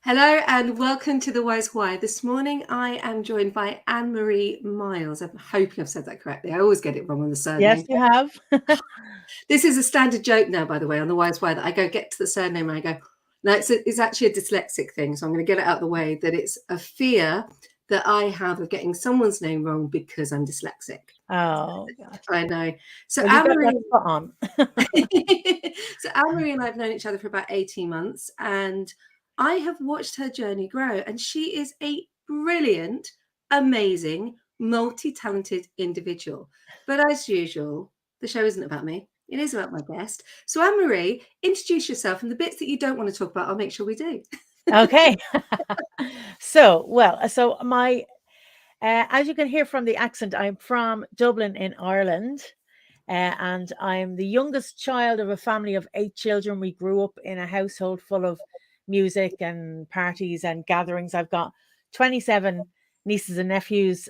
Hello and welcome to The Wise Why. This morning I am joined by Annmarie Miles. I'm hoping I've said that correctly. I always get it wrong on the Yes, surname. you have. This is a standard joke now, by the way, on The Wise Why, that I get to the surname and I go, no, it's actually a dyslexic thing. So I'm going to get it out of the way, that it's a fear that I have of getting someone's name wrong because I'm dyslexic. Oh, gosh. I know. So Well, you got that Annmarie, spot on. so Annmarie and I have known each other for about 18 months, and I have watched her journey grow. And she is a brilliant, amazing, multi-talented individual. But as usual, the show isn't about me. It is about my guest. So Annmarie, introduce yourself, and the bits that you don't want to talk about, I'll make sure we do. Okay. So my, as you can hear from the accent, I'm from Dublin in Ireland, and I'm the youngest child of a family of 8 children. We grew up in a household full of music and parties and gatherings. I've got 27 nieces and nephews,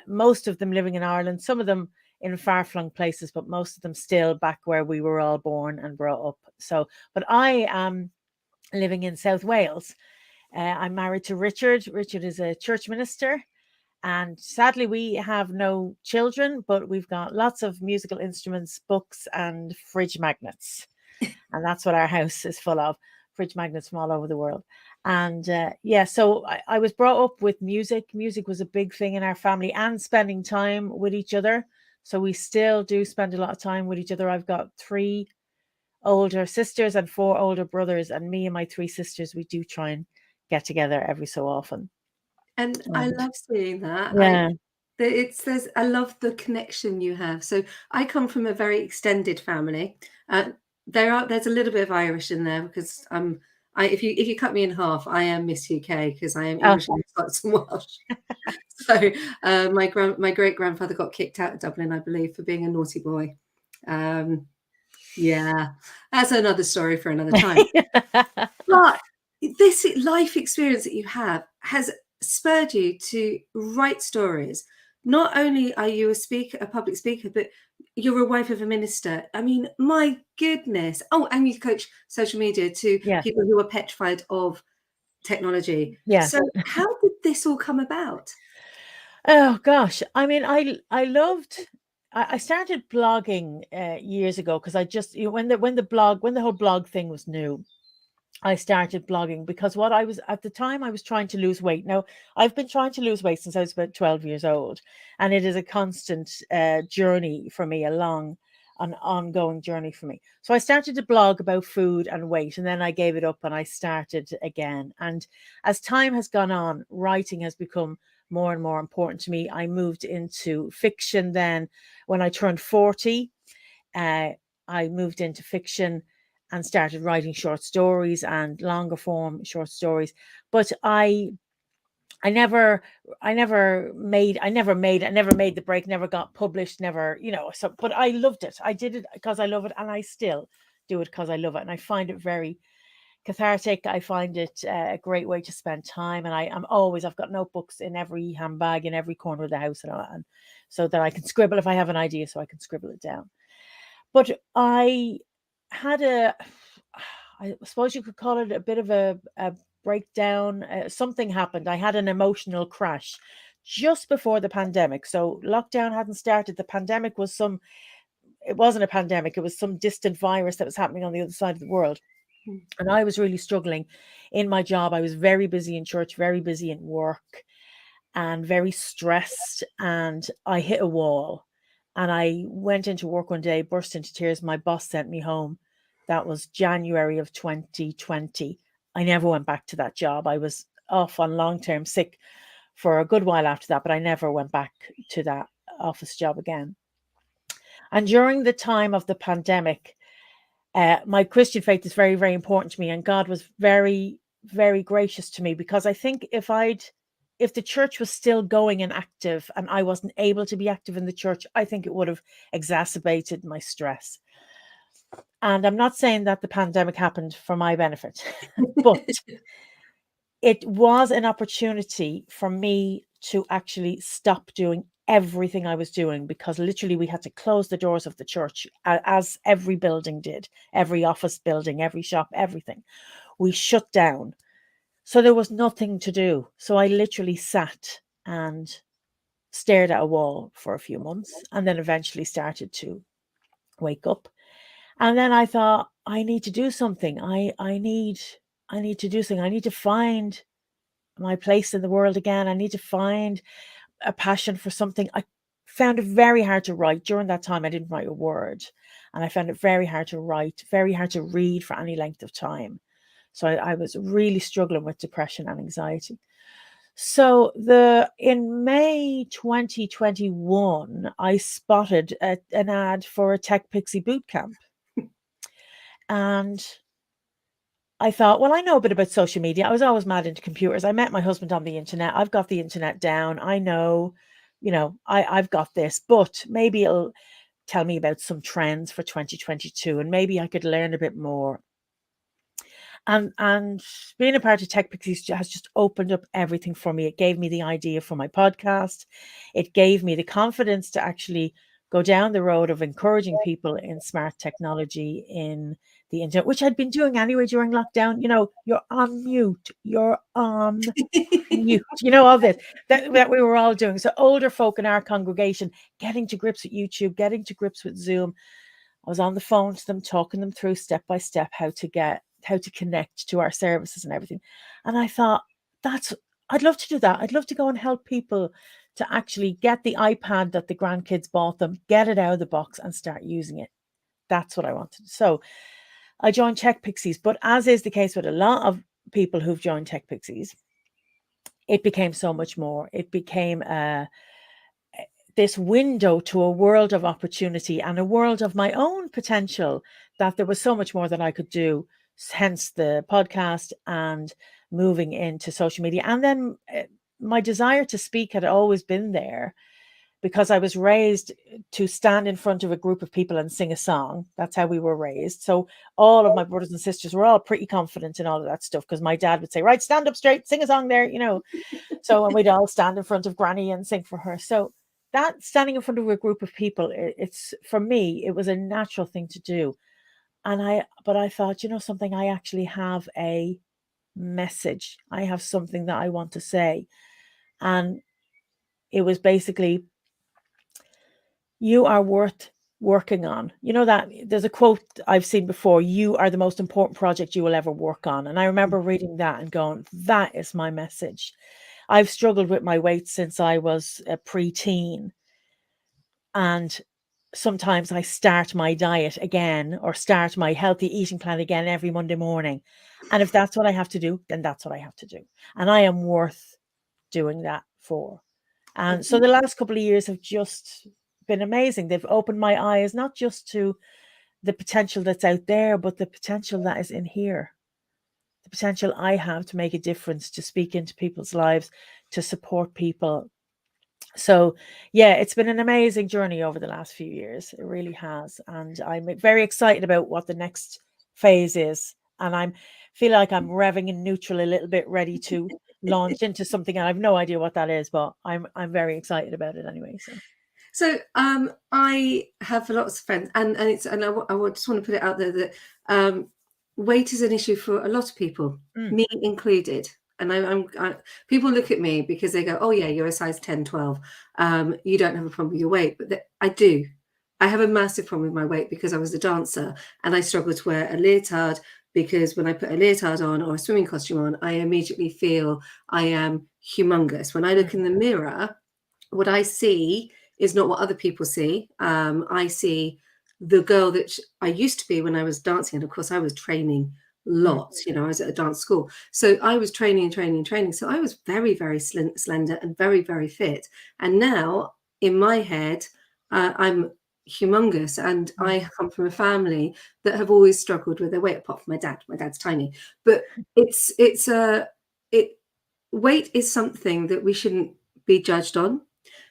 most of them living in Ireland, some of them in far-flung places, but most of them still back where we were all born and brought up. But I am living in South Wales. I'm married to Richard. Richard is a church minister. And sadly, we have no children, but we've got lots of musical instruments, books, and fridge magnets. And that's what our house is full of, fridge magnets from all over the world. And so I was brought up with music. Music was a big thing in our family, and spending time with each other. So we still do spend a lot of time with each other. I've got 3 older sisters and 4 older brothers, and me and my 3 sisters, we do try and get together every so often. And I And love seeing that. yeah, I love the connection you have. So I come from a very extended family. There's a little bit of Irish in there because if you cut me in half, I am Miss UK because I am oh, English and Scots and Welsh. So my great grandfather got kicked out of Dublin, I believe, for being a naughty boy. Um, yeah, that's another story for another time. But this life experience that you have has spurred you to write stories. Not only are you a public speaker, but you're a wife of a minister. I mean, my goodness. Oh, and you coach social media to yes, people who are petrified of technology. yes. So how did this all come about? Oh gosh, I mean, I loved. I started blogging years ago because I just when the whole blog thing was new, I started blogging because what I was at the time I was trying to lose weight. Now I've been trying to lose weight since I was about 12 years old, and it is a constant journey for me, an ongoing journey for me. So I started to blog about food and weight, and then I gave it up and I started again. And as time has gone on, writing has become more and more important to me. I moved into fiction then when I turned 40. Uh, I moved into fiction and started writing short stories and longer form short stories. But I never I never made the break, never got published, never, so but I loved it. I did it because I love it, and I still do it because I love it. And I find it very cathartic. I find it a great way to spend time. And I've got notebooks in every handbag, in every corner of the house, and so that I can scribble if I have an idea, so I can scribble it down. But I had I suppose you could call it a bit of a breakdown. Something happened. I had an emotional crash just before the pandemic. So lockdown hadn't started. It wasn't a pandemic. It was some distant virus that was happening on the other side of the world. And I was really struggling in my job. I was very busy in church, very busy in work, and very stressed. And I hit a wall. And I went into work one day, burst into tears. My boss sent me home. That was January of 2020. I never went back to that job. I was off on long-term sick for a good while after that, but I never went back to that office job again. And during the time of the pandemic, my Christian faith is very, very important to me, and God was very, very gracious to me, because I think if the church was still going and active and I wasn't able to be active in the church, I think it would have exacerbated my stress. And I'm not saying that the pandemic happened for my benefit, but it was an opportunity for me to actually stop doing everything I was doing, because literally we had to close the doors of the church, as every building did, every office building, every shop, everything. We shut down So there was nothing to do. So I literally sat and stared at a wall for a few months, and then eventually started to wake up. And then I thought, I need to do something. I need to do something. I need to find my place in the world again. I need to find a passion for something. I found it very hard to write. During that time, I didn't write a word. And I found it very hard to write, very hard to read for any length of time. So I was really struggling with depression and anxiety. So in May 2021, I spotted an ad for a Tech Pixie boot camp. And I thought, well, I know a bit about social media. I was always mad into computers. I met my husband on the internet. I've got the internet down. I know, I've got this, but maybe it'll tell me about some trends for 2022, and maybe I could learn a bit more. And being a part of Tech Pixies has just opened up everything for me. It gave me the idea for my podcast. It gave me the confidence to actually go down the road of encouraging people in smart technology in the internet, which I'd been doing anyway during lockdown. You're on mute. You're on mute. All this that we were all doing. So older folk in our congregation getting to grips with YouTube, getting to grips with Zoom. I was on the phone to them, talking them through step by step how to connect to our services and everything. And I thought, I'd love to do that. I'd love to go and help people to actually get the iPad that the grandkids bought them, get it out of the box and start using it. That's what I wanted. So I joined Tech Pixies, but as is the case with a lot of people who've joined Tech Pixies, it became so much more. It became this window to a world of opportunity and a world of my own potential, that there was so much more that I could do, hence the podcast and moving into social media. And then my desire to speak had always been there, because I was raised to stand in front of a group of people and sing a song. That's how we were raised. So all of my brothers and sisters were all pretty confident in all of that stuff, because my dad would say, right, stand up straight, sing a song there, So, and we'd all stand in front of Granny and sing for her. So that standing in front of a group of people, it's, for me, it was a natural thing to do. But I thought, something, I actually have a message. I have something that I want to say. And it was basically, you are worth working on. That there's a quote I've seen before, you are the most important project you will ever work on. And I remember reading that and going, that is my message. I've struggled with my weight since I was a preteen. And sometimes I start my diet again, or start my healthy eating plan again every Monday morning. And if that's what I have to do, then that's what I have to do. And I am worth doing that for. And so the last couple of years have just been amazing. They've opened my eyes, not just to the potential that's out there, but the potential that is in here. The potential I have to make a difference, to speak into people's lives, to support people. So yeah, it's been an amazing journey over the last few years. It really has. And I'm very excited about what the next phase is. And I feel like I'm revving in neutral a little bit, ready to launch into something. And I have no idea what that is, but I'm very excited about it anyway. So I have lots of friends, and I just want to put it out there that weight is an issue for a lot of people, me included. And people look at me because they go, oh yeah, you're a size 10, 12. You don't have a problem with your weight. But I do. I have a massive problem with my weight because I was a dancer and I struggle to wear a leotard, because when I put a leotard on or a swimming costume on, I immediately feel I am humongous. When I look in the mirror, what I see is not what other people see. I see the girl that I used to be when I was dancing. And of course, I was training lots. I was at a dance school. So I was training. So I was very, very slender and very, very fit. And now in my head, I'm humongous. And I come from a family that have always struggled with their weight, apart from my dad. My dad's tiny. But weight is something that we shouldn't be judged on.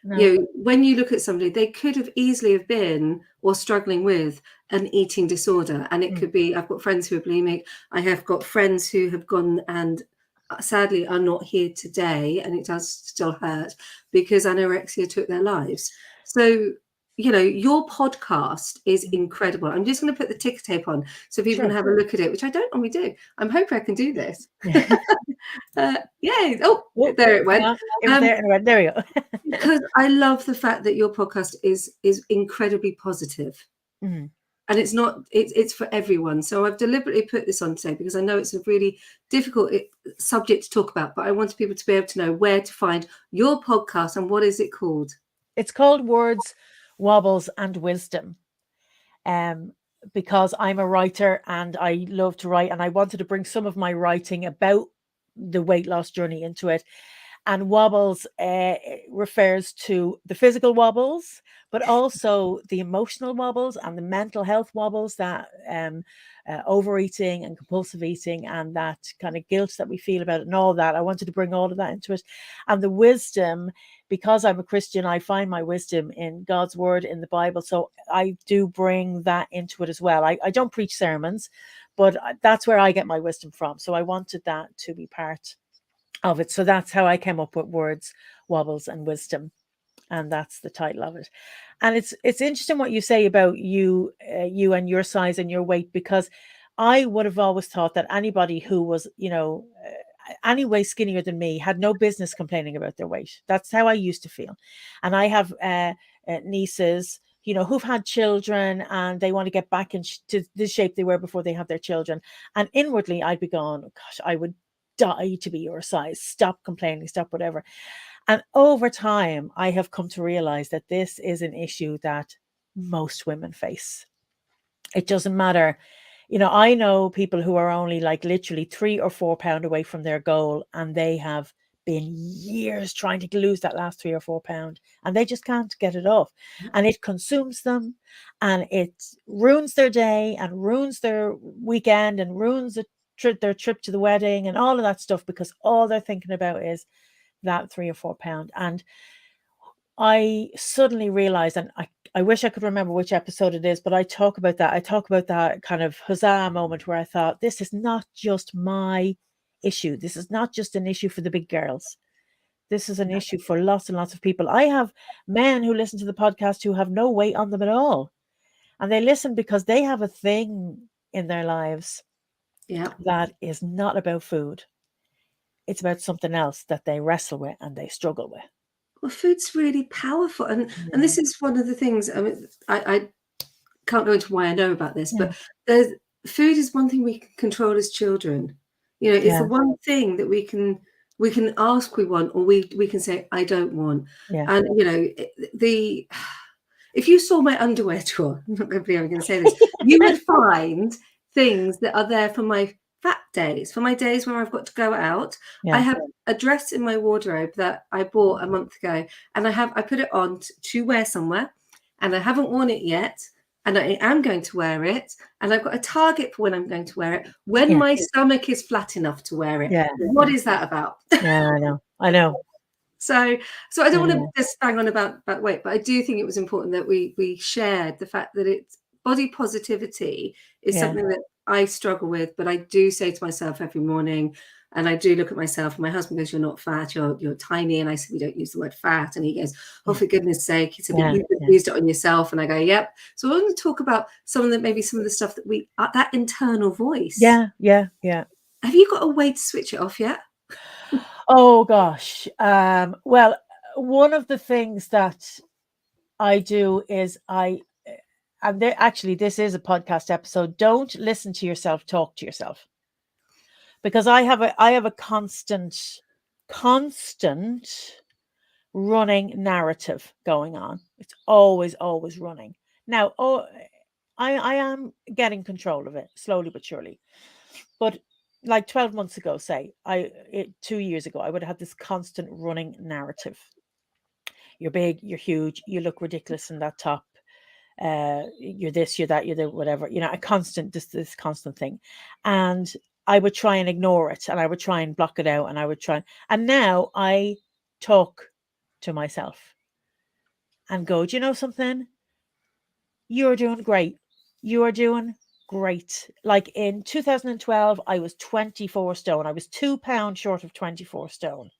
No. When you look at somebody, they could have easily have been or struggling with an eating disorder. And it could be, I've got friends who are bulimic. I have got friends who have gone and sadly are not here today. And it does still hurt because anorexia took their lives. So your podcast is incredible. I'm just going to put the ticker tape on so people Sure. can have a look at it, which I don't normally do. I'm hoping I can do this. Yay. Oh, there it went. It was there. There we go. Because I love the fact that your podcast is incredibly positive. Mm. And it's for everyone. So I've deliberately put this on today because I know it's a really difficult subject to talk about, but I wanted people to be able to know where to find your podcast and what is it called? It's called Words, Wobbles and Wisdom. Because I'm a writer and I love to write, and I wanted to bring some of my writing about the weight loss journey into it. And wobbles refers to the physical wobbles, but also the emotional wobbles and the mental health wobbles, that overeating and compulsive eating and that kind of guilt that we feel about it and all that. I wanted to bring all of that into it. And the wisdom, because I'm a Christian, I find my wisdom in God's word, in the Bible. So I do bring that into it as well. I don't preach sermons, but that's where I get my wisdom from. So I wanted that to be part of it. So that's how I came up with Words, Wobbles and Wisdom. And that's the title of it. And it's interesting what you say about you and your size and your weight, because I would have always thought that anybody who was, any way skinnier than me had no business complaining about their weight. That's how I used to feel. And I have nieces, who've had children and they want to get back into the shape they were before they have their children. And inwardly I'd be going, oh, gosh, I would die to be your size. Stop complaining, stop whatever. And over time, I have come to realize that this is an issue that most women face. It doesn't matter. I know people who are only like literally 3 or 4 pounds away from their goal, and they have been years trying to lose that last 3 or 4 pounds, and they just can't get it off. And it consumes them, and it ruins their day and ruins their weekend and ruins their trip to the wedding and all of that stuff, because all they're thinking about is that 3 or 4 pound. And I suddenly realized, and I wish I could remember which episode it is, but I talk about that kind of huzzah moment where I thought, this is not just my issue. This is not just an issue for the big girls. This is an issue for lots and lots of people. I have men who listen to the podcast who have no weight on them at all. And they listen because they have a thing in their lives that is not about food. It's about something else that they wrestle with and they struggle with. Well, food's really powerful. And this is one of the things, I mean, I can't go into why I know about this, but food is one thing we can control as children. It's the one thing that we can ask we want, or we can say, I don't want. And, if you saw my underwear drawer, I'm not going to believe I'm going to say this, you would find things that are there for my fat days, for my days where I've got to go out. I have a dress in my wardrobe that I bought a month ago, and I put it on to wear somewhere, and I haven't worn it yet, and I am going to wear it, and I've got a target for when I'm going to wear it, when my stomach is flat enough to wear it. What is that about? I know. So I don't want to just bang on about weight, but I do think it was important that we shared the fact that it's body positivity is something that I struggle with, but I do say to myself every morning, and I do look at myself, and my husband goes, you're not fat, you're tiny. And I said, we don't use the word fat. And he goes, oh, for goodness sake. He said, but you used it on yourself. And I go, yep. So I want to talk about some of the stuff that that internal voice. Yeah. Have you got a way to switch it off yet? Oh gosh. Well, one of the things that I do is actually, this is a podcast episode. Don't listen to yourself, talk to yourself. Because I have a constant running narrative going on. It's always running. Now, I am getting control of it slowly but surely. But like 12 months ago, 2 years ago, I would have had this constant running narrative. You're big, you're huge, you look ridiculous in that top. You're this, you're that, you're the whatever, this constant thing. And I would try and ignore it, and I would try and block it out, and now I talk to myself and go, do you know something? You're doing great. You are doing great. Like in 2012, I was 24 stone. I was 2 pounds short of 24 stone.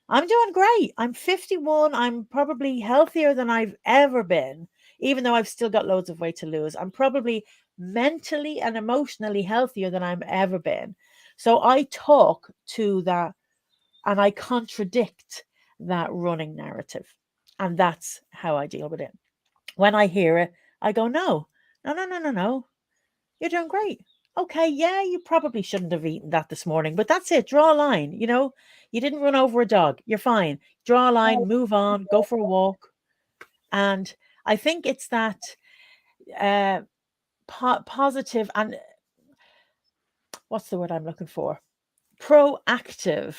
I'm doing great. I'm 51. I'm probably healthier than I've ever been, even though I've still got loads of weight to lose. I'm probably mentally and emotionally healthier than I've ever been. So I talk to that and I contradict that running narrative. And that's how I deal with it. When I hear it, I go, no, no, no, no, no, no. You're doing great. Okay, yeah, you probably shouldn't have eaten that this morning, but that's it. Draw a line. You didn't run over a dog. You're fine. Draw a line, move on, go for a walk. And I think it's that uh, positive and what's the word I'm looking for? Proactive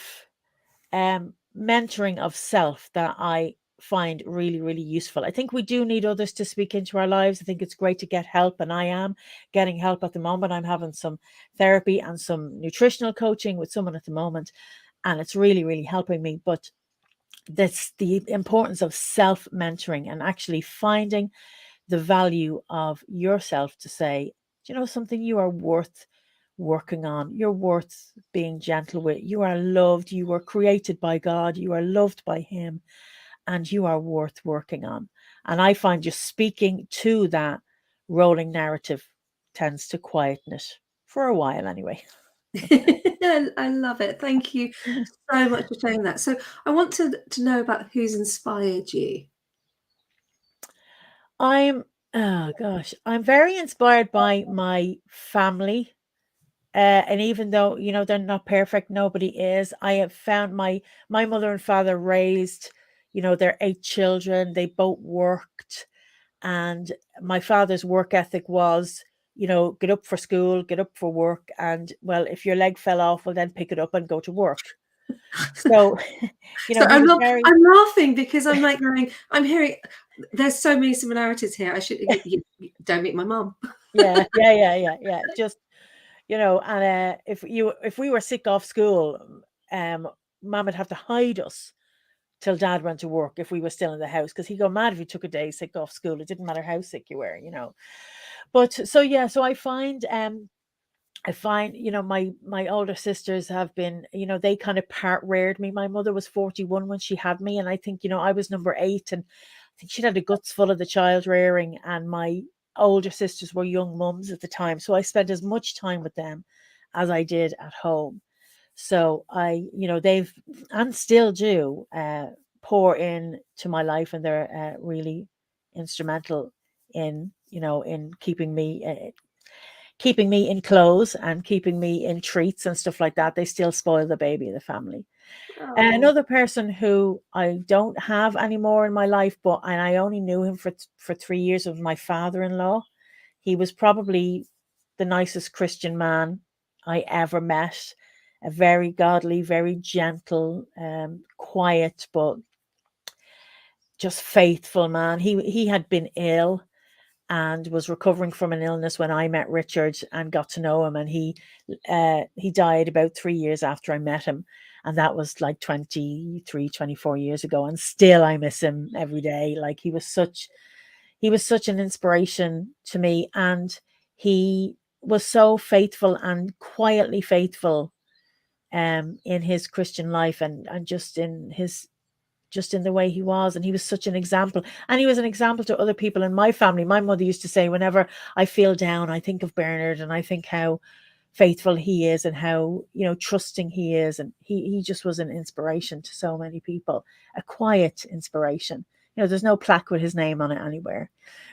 mentoring of self that I find really, really useful. I think we do need others to speak into our lives. I think it's great to get help, and I am getting help at the moment. I'm having some therapy and some nutritional coaching with someone at the moment, and it's really, really helping me. But that's the importance of self mentoring and actually finding the value of yourself to say, do you know something, you are worth working on. You're worth being gentle with. You are loved. You were created by God. You are loved by Him, and you are worth working on. And I find just speaking to that rolling narrative tends to quieten it for a while anyway. I love it. Thank you so much for sharing that. So I want to know about who's inspired you. I'm, oh gosh, I'm very inspired by my family. And even though, they're not perfect, nobody is. I have found my mother and father raised, their 8 children. They both worked, and my father's work ethic was, get up for school, get up for work, and well, if your leg fell off, well, then pick it up and go to work. So, So he was very, I'm laughing because I'm like going, I'm hearing there's so many similarities here. I should you don't meet my mum. yeah, yeah, yeah, yeah, yeah. Just, and if we were sick off school, mom would have to hide us till dad went to work if we were still in the house, because he'd go mad if you took a day sick off school. It didn't matter how sick you were. But so yeah, so I find, my older sisters have been, they kind of part reared me. My mother was 41 when she had me, and I think, I was number 8, and I think she'd had the guts full of the child rearing, and my older sisters were young mums at the time. So I spent as much time with them as I did at home. So they've, and still do, pour in to my life, and they're really instrumental in keeping me in clothes and keeping me in treats and stuff like that. They still spoil the baby of the family. Oh, Another person who I don't have anymore in my life, and I only knew him for 3 years, was my father-in-law. He was probably the nicest Christian man I ever met. A very godly, very gentle, quiet, but just faithful man. He had been ill and was recovering from an illness when I met Richard and got to know him. And he died about 3 years after I met him. And that was like 23, 24 years ago. And still I miss him every day. Like he was such an inspiration to me. And he was so faithful and quietly faithful in his Christian life, and just in the way he was. And he was such an example, and he was an example to other people in my family. My mother used to say, whenever I feel down, I think of Bernard, and I think how faithful he is, and how trusting he is. And he just was an inspiration to so many people, a quiet inspiration. There's no plaque with his name on it anywhere,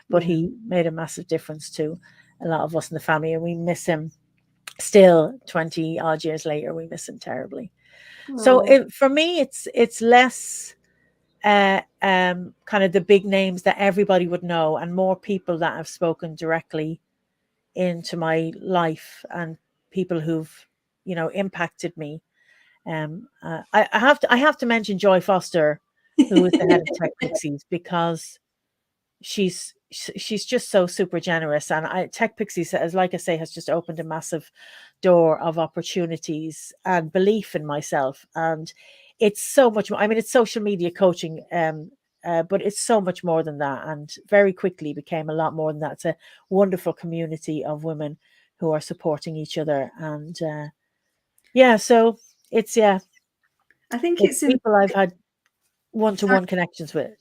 but yeah. he made a massive difference to a lot of us in the family, and we miss him still. 20 odd years later, we miss him terribly. So Oh, for me, it's less kind of the big names that everybody would know, and more people that have spoken directly into my life, and people who've impacted me. I have to mention Joy Foster, who is the head of Techpixies, because she's just so super generous. And Techpixies, as like I say, has just opened a massive door of opportunities and belief in myself. And it's so much more. I mean, it's social media coaching, but it's so much more than that, and very quickly became a lot more than that. It's a wonderful community of women who are supporting each other. And yeah, so it's, yeah. I think It's it's in. people I've had one-to-one connections with.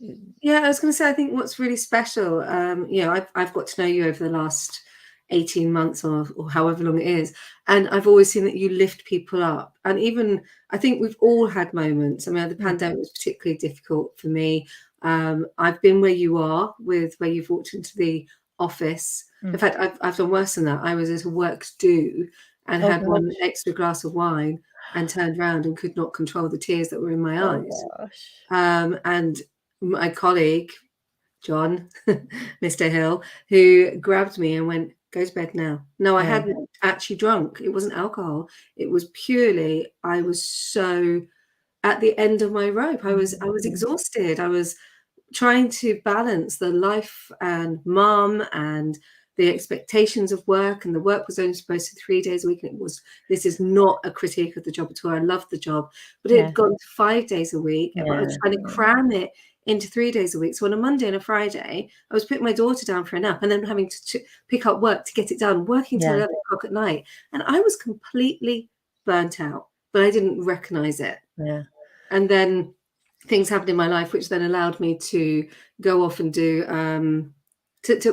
Yeah, I was going to say, I think what's really special, I've got to know you over the last 18 months or however long it is, and I've always seen that you lift people up. And even, I think we've all had moments. I mean, the pandemic was particularly difficult for me. I've been where you are, with where you've walked into the office. In fact, I've done worse than that. I was at a work do and Oh had one gosh. extra glass of wine and turned around and could not control the tears that were in my Oh eyes. gosh. And my colleague, John, Mr. Hill, who grabbed me and went, "Go to bed now." No, I Yeah. hadn't actually drunk. It wasn't alcohol. It was purely, I was so at the end of my rope. I was exhausted. I was trying to balance the life and mum and the expectations of work, and the work was only supposed to 3 days a week, and this is not a critique of the job at all. I loved the job, but it had gone to 5 days a week, but I was trying to cram it into 3 days a week. So on a Monday and a Friday, I was putting my daughter down for a nap and then having to pick up work to get it done, working till 11 o'clock at night, and I was completely burnt out, but I didn't recognize it. And then things happened in my life which then allowed me to go off and do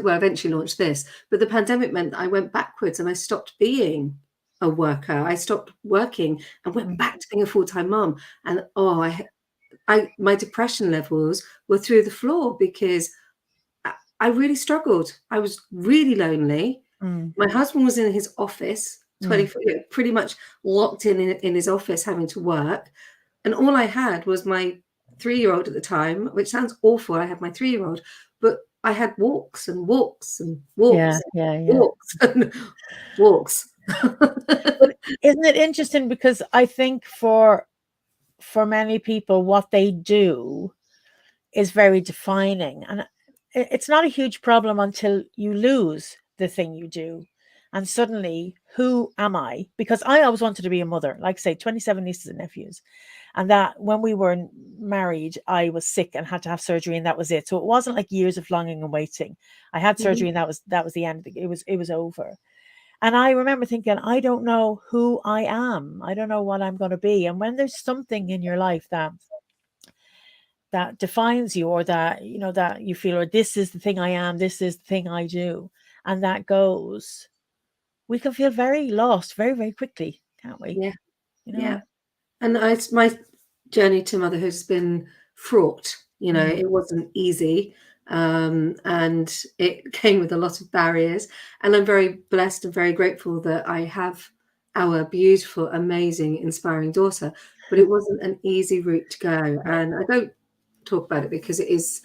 well, eventually launch this. But the pandemic meant that I went backwards and I stopped being a worker. I stopped working and went back to being a full-time mom. And my depression levels were through the floor because I really struggled. I was really lonely. My husband was in his office 24, pretty much locked in his office, having to work. And all I had was my 3-year-old at the time, which sounds awful. I had my 3-year-old, but I had walks and walks and walks, walks and walks. But isn't it interesting? Because I think for many people, what they do is very defining, and it's not a huge problem until you lose the thing you do. And suddenly, who am I? Because I always wanted to be a mother, like say 27 nieces and nephews. And that when we were married, I was sick and had to have surgery, and that was it. So it wasn't like years of longing and waiting. I had surgery, and that was the end. It was over. And I remember thinking, I don't know who I am. I don't know what I'm going to be. And when there's something in your life that defines you, or that that you feel, or this is the thing I am, this is the thing I do, and that goes, we can feel very lost very, very quickly, can't we? Yeah. And my journey to motherhood has been fraught. It wasn't easy, and it came with a lot of barriers. And I'm very blessed and very grateful that I have our beautiful, amazing, inspiring daughter. But it wasn't an easy route to go, and I don't talk about it because it's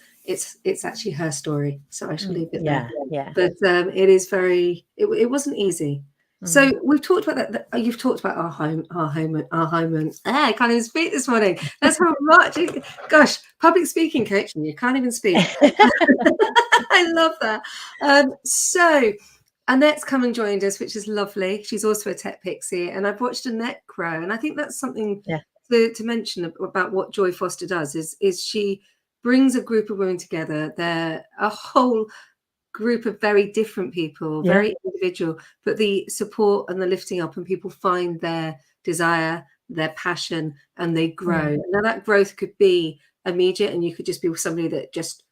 actually her story. So I shall leave it there. But it wasn't easy. So we've talked about that. You've talked about our home. And I can't even speak this morning. That's how much. Gosh, public speaking coaching. You can't even speak. I love that. So Annette's come and joined us, which is lovely. She's also a tech pixie, and I've watched Annette grow, and I think that's something to mention about what Joy Foster does. Is she brings a group of women together. They're a whole group of very different people, very individual, but the support and the lifting up, and people find their desire, their passion, and they grow. Now that growth could be immediate, and you could just be with somebody that just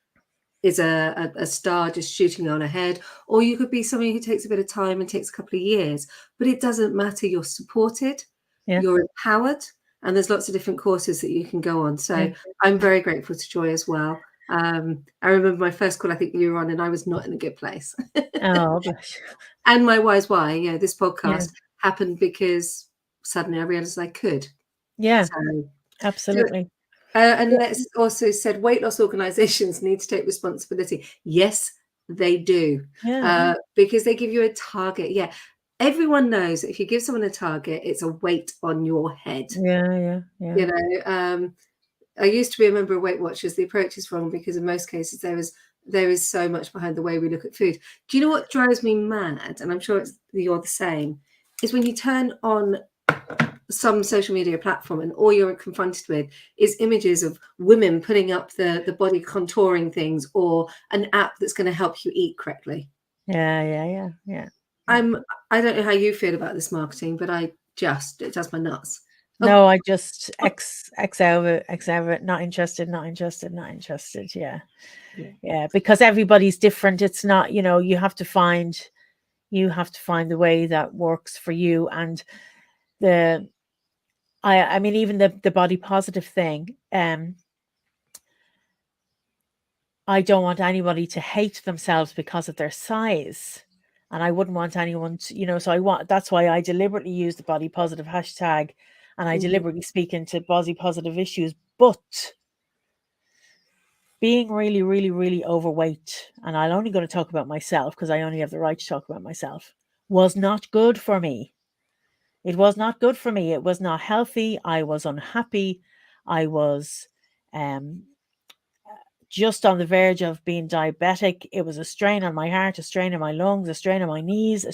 is a star just shooting on ahead, or you could be somebody who takes a bit of time and takes a couple of years. But it doesn't matter. You're supported, you're empowered, and there's lots of different courses that you can go on. So I'm very grateful to Joy as well. I remember my first call, I think you were on, and I was not in a good place. Oh gosh. And my why's why, this podcast happened because suddenly I realized I could. So, Absolutely. and let's also said weight loss organizations need to take responsibility. Yes, they do. Because they give you a target. Everyone knows that if you give someone a target, it's a weight on your head. I used to be a member of Weight Watchers. The approach is wrong because in most cases there is so much behind the way we look at food. Do you know what drives me mad? And I'm sure you're the same. Is when you turn on some social media platform and all you're confronted with is images of women putting up the body contouring things, or an app that's going to help you eat correctly. Yeah. I don't know how you feel about this marketing, but it does my nuts. Oh, No, I just X out of it, not interested, not interested, not interested. Yeah. yeah. Yeah. Because everybody's different. It's not, you have to find the way that works for you. And the I mean, even the body positive thing, I don't want anybody to hate themselves because of their size. And I wouldn't want anyone to, so that's why I deliberately use the body positive hashtag, and I Mhm. deliberately speak into body positive issues. But being really, really, really overweight, and I'm only going to talk about myself because I only have the right to talk about myself, was not good for me. It was not good for me. It was not healthy. I was unhappy. I was um, just on the verge of being diabetic. It was a strain on my heart, a strain on my lungs, a strain on my knees,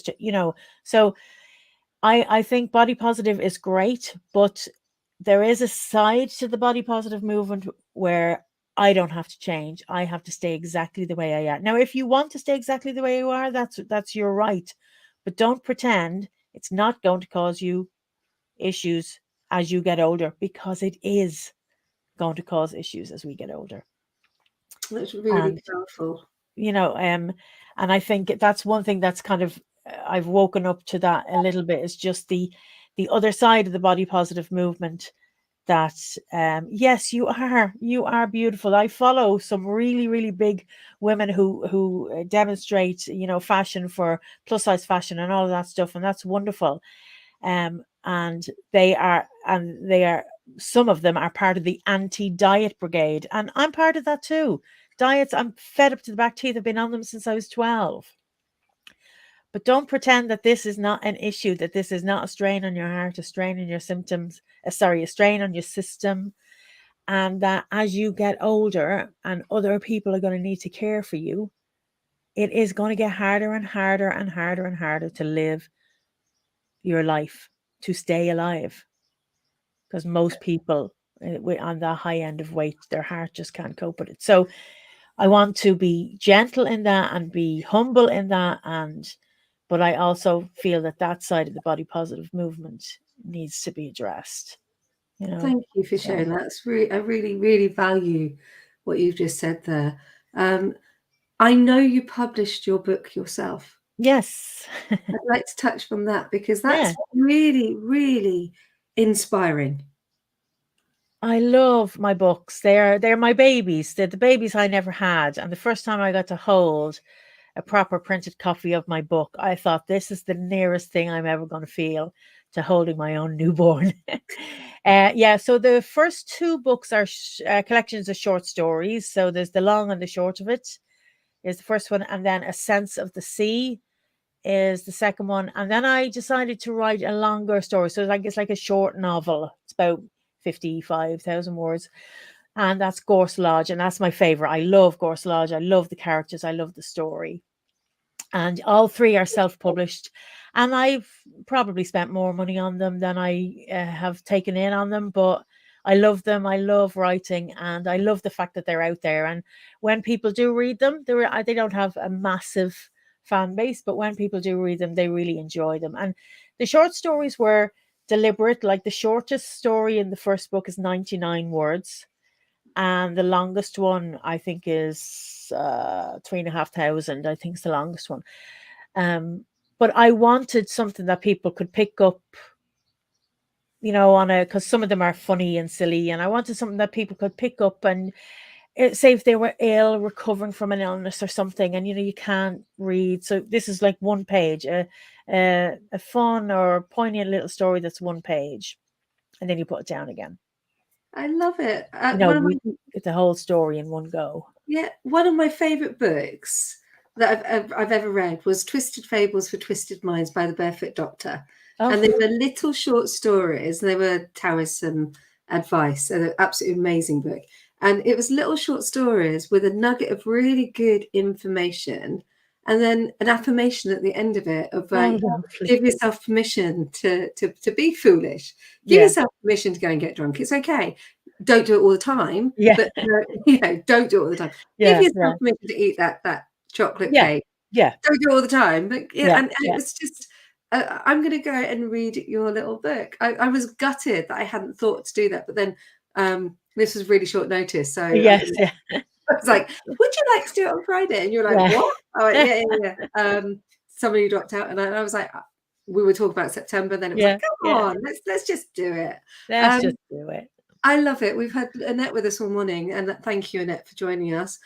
So I think body positive is great, but there is a side to the body positive movement where I don't have to change. I have to stay exactly the way I am. Now, if you want to stay exactly the way you are, that's your right. But don't pretend it's not going to cause you issues as you get older, because it is going to cause issues as we get older. That's really And powerful. and I think that's one thing that's kind of I've woken up to that a little bit, is just the other side of the body positive movement, that yes, you are beautiful. I follow some really, really big women who demonstrate fashion, for plus size fashion and all of that stuff, and that's wonderful. And they are some of them are part of the anti-diet brigade, and I'm part of that too. Diets, I'm fed up to the back teeth. I've been on them since I was 12. But don't pretend that this is not an issue, that this is not a strain on your heart, a strain on your symptoms, a strain on your system. And that as you get older and other people are going to need to care for you, it is going to get harder and harder and harder and harder to live your life, to stay alive. Because most people on the high end of weight, their heart just can't cope with it. So I want to be gentle in that and be humble in that. But I also feel that side of the body positive movement needs to be addressed. Thank you for So sharing that. I really, really value what you've just said there. I know you published your book yourself. yes, I'd like to touch on that because yeah, that's really, really inspiring. I love my books. They're my babies. They're the babies I never had. And the first time I got to hold a proper printed copy of my book, I thought, this is the nearest thing I'm ever going to feel to holding my own newborn. Yeah, so the first two books are collections of short stories. So there's the long and the short of it is the first one, and then A Sense of the Sea is the second one. And then I decided to write a longer story. So it's like a short novel. It's about 55,000 words. And that's Gorse Lodge. And that's my favorite. I love Gorse Lodge. I love the characters. I love the story. And all three are self-published. And I've probably spent more money on them than I have taken in on them. But I love them. I love writing. And I love the fact that they're out there. And when people do read them, they don't have a massive fan base. But when people do read them, they really enjoy them. And the short stories were deliberate. Like the shortest story in the first book is 99 words. And the longest one, I think, is 3,500. I think it's the longest one. But I wanted something that people could pick up, because some of them are funny and silly, and I wanted something that people could pick up and say if they were ill, recovering from an illness or something, and you can't read. So this is like one page, a fun or poignant little story that's one page, and then you put it down again. I love it. Read the whole story in one go. One of my favorite books that I've ever read was Twisted Fables for Twisted Minds by the Barefoot Doctor. Oh, And they were little short stories. They were Taoism advice. An absolutely amazing book. And it was little short stories with a nugget of really good information, and then an affirmation at the end of it of like, lovely. give yourself permission to be foolish. Give Yeah. yourself permission to go and get drunk. It's okay. Don't do it all the time, Yeah. but don't do it all the time. Give Yeah. yourself permission to eat that chocolate Yeah. cake. Yeah. Don't do it all the time, but Yeah. and it was just I'm going to go and read your little book. I was gutted that I hadn't thought to do that, but then this was really short notice, so Yes, yeah. I was like, would you like to do it on Friday? And you're like, Yeah. what? I went, yeah. Somebody dropped out, and I was like, we were talking about September, then it was like, come on, let's just do it. Let's just do it. I love it. We've had Annette with us all morning, and thank you, Annette, for joining us.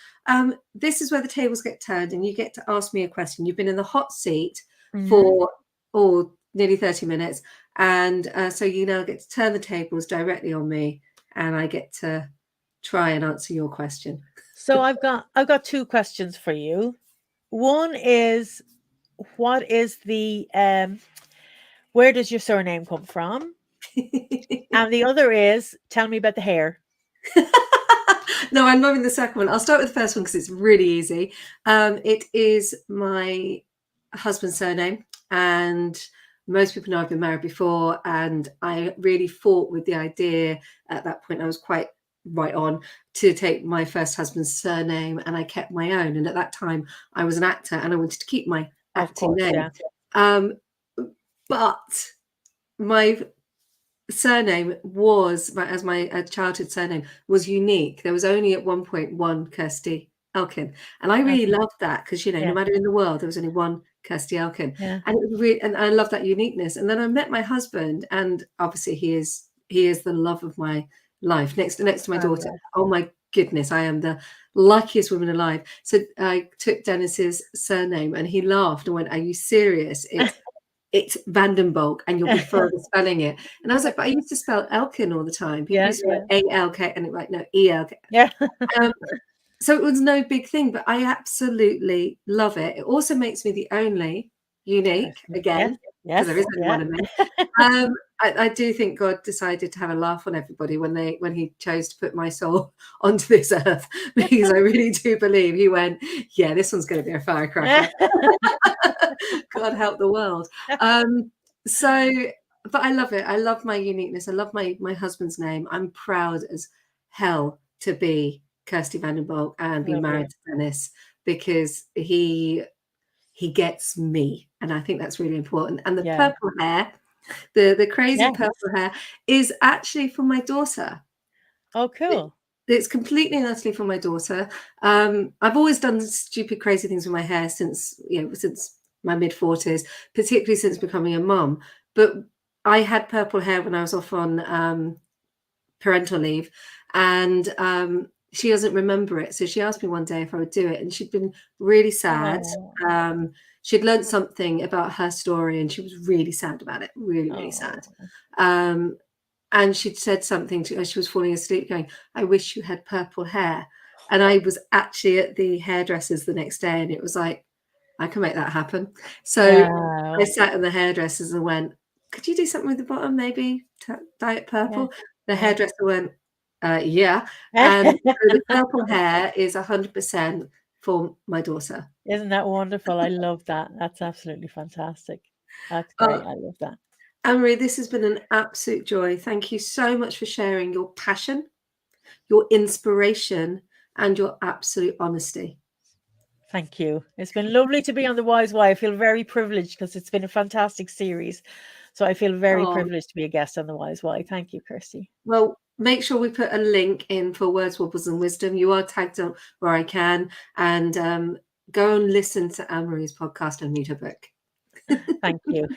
This is where the tables get turned, and you get to ask me a question. You've been in the hot seat for nearly 30 minutes, and so you now get to turn the tables directly on me, and I get to try and answer your question. So I've got two questions for you. One is, what is the where does your surname come from? And the other is, tell me about the hair. No, I'm loving the second one. I'll start with the first one because it's really easy. It is my husband's surname, and most people know I've been married before, and I really fought with the idea at that point. I was quite right on to take my first husband's surname, and I kept my own. And at that time, I was an actor, and I wanted to keep my acting name. Yeah. But my surname was, as my childhood surname, was unique. There was only at one point one Kirsty Elkin, and I really loved that because, you know, no matter in the world, there was only one Kirsty Elkin, and it was really, and I love that uniqueness. And then I met my husband, and obviously he is the love of my life, next to my daughter. Oh my goodness, I am the luckiest woman alive. So I took Dennis's surname, and he laughed and went, "Are you serious? It's Vandenbolk, and you'll be further spelling it." And I was like, "But I used to spell Elkin all the time. People used to write A-L-K, and it like, no, E-L-K." Yeah. So it was no big thing, but I absolutely love it. It also makes me the only unique, again, because there isn't one of me. I do think God decided to have a laugh on everybody when he chose to put my soul onto this earth, because I really do believe he went, yeah, this one's going to be a firecracker. God help the world. But I love it. I love my uniqueness. I love my husband's name. I'm proud as hell to be Kirsty Vandenbolk and be married to Dennis, because he gets me, and I think that's really important. And the purple hair, the crazy purple hair, is actually from my daughter. Oh, cool. It's completely and utterly from my daughter. I've always done stupid, crazy things with my hair since my mid-40s, particularly since becoming a mum. But I had purple hair when I was off on parental leave, and she doesn't remember it. So she asked me one day if I would do it, and she'd been really sad. She'd learned something about her story, and she was really sad about it, really sad. And she'd said something to her, she was falling asleep going, "I wish you had purple hair." And I was actually at the hairdressers the next day, and it was like, I can make that happen. So I sat in the hairdressers and went, "Could you do something with the bottom, maybe dye it purple?" The hairdresser went, yeah. And so the purple hair is 100% for my daughter. Isn't that wonderful? I love that. That's absolutely fantastic. That's great. I love that. Annmarie, this has been an absolute joy. Thank you so much for sharing your passion, your inspiration, and your absolute honesty. Thank you. It's been lovely to be on The Wise Why. I feel very privileged because it's been a fantastic series. So I feel very privileged to be a guest on The Wise Why. Thank you, Kirsty. Well, make sure we put a link in for Words, Wobbles and Wisdom. You are tagged on where I can. And go and listen to Anne-Marie's podcast and read her book. Thank you.